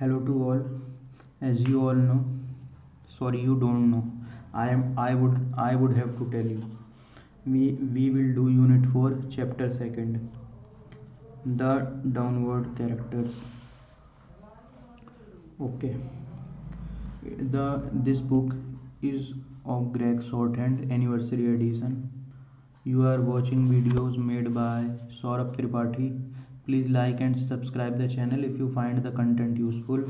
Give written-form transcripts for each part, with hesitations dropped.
Hello to all. As you all know, sorry, you don't know. I would have to tell you. We will do Unit 4, Chapter 2. The downward characters. Okay. This book is of Gregg Shorthand Anniversary Edition. You are watching videos made by Saurabh Tripathi. Please like and subscribe the channel if you find the content useful.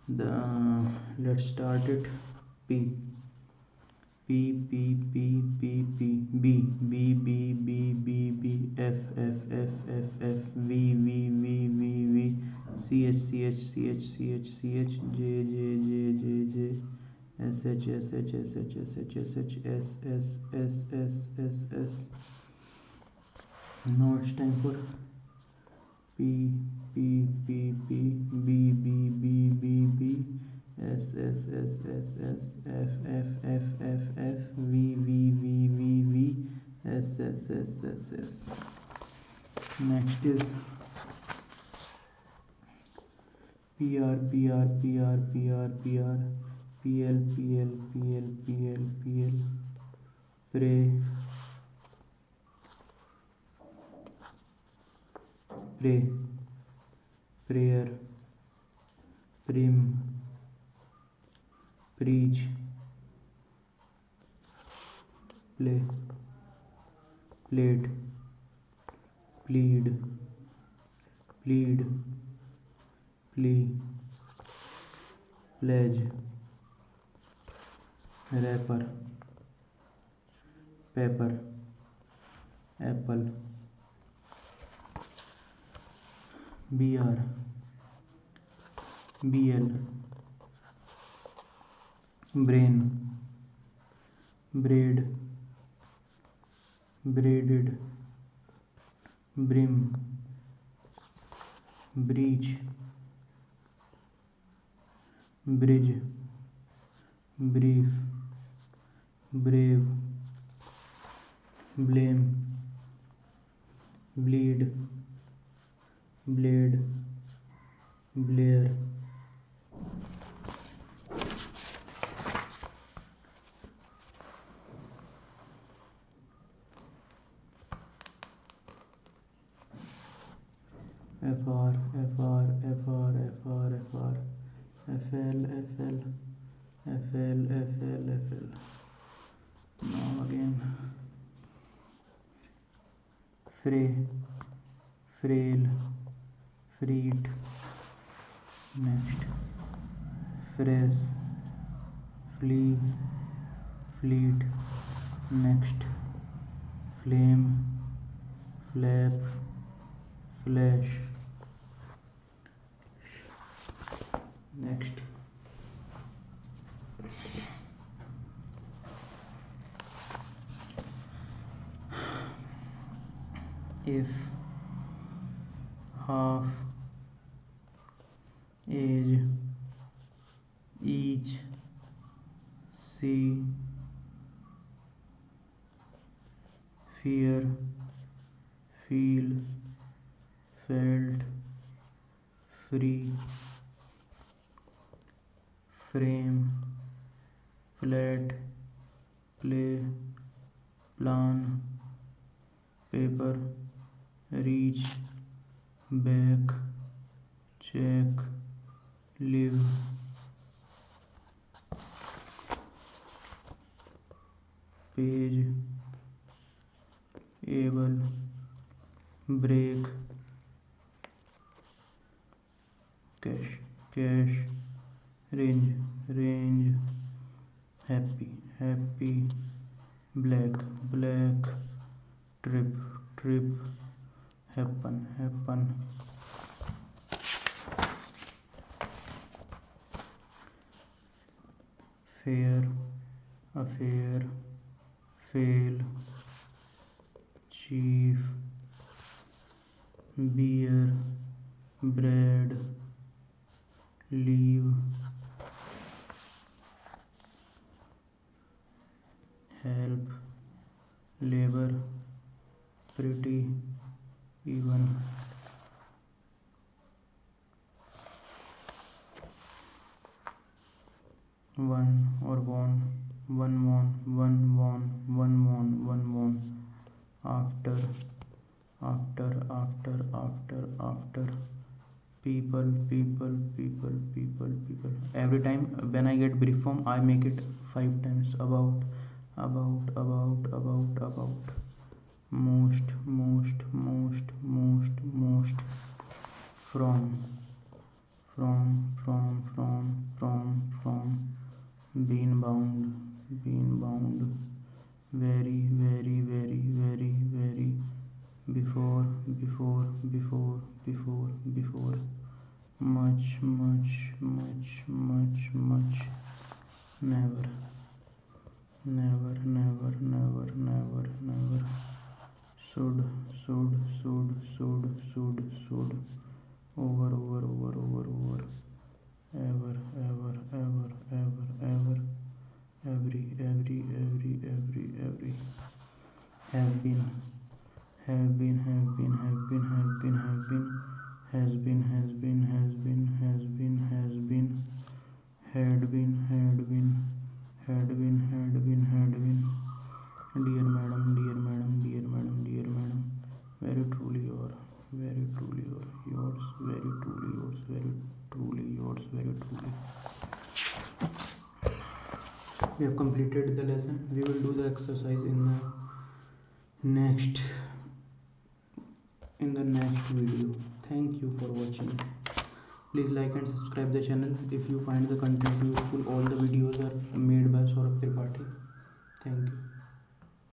Let's start it. P P P P P P B B B B B B F F F F F V V V V V C H C H C H C H C H J J J J J S H S H S H S H S H S S S S S S. Now it's time for P P P P B B B B B S S S S S F F F F F V V V V V S S S S S. Next is P R P R P R P R P R P L P L P L P L P L Pray Pray Prayer Prim Preach Play Played Plead Plead Plea Pledge Rapper Pepper Apple BR BL Brain Braid Braided Brim Breach Bridge Brief Brave Blame Bleed Blade Blair FR FR FR FR FR FL FL FL FL FL. Now again Fray Frail Freed. Next Phrase Flee Fleet. Next Flame Flap Flash. Next if half age each see fear feel felt free frame flat play plan paper reach back check live page able break cash range happy black trip happen fair affair fail chief beer bread leave help labor pretty even one or one, one won, one won, one won, one won. After, after. People, people, people, people, people. Every time when I get brief form, I make it 5 times. About, about. Most, most, most, most, most. From. Been bound. Very, very, very, very, very. Before. Much. Never. Should. Over. Ever. Every. Have been. Had been. Dear madam. Very truly yours. Very truly yours. Very truly yours. We have completed the lesson. We will do the exercise in the next video. Thank you for watching. Please like and subscribe the channel if you find the content useful. All the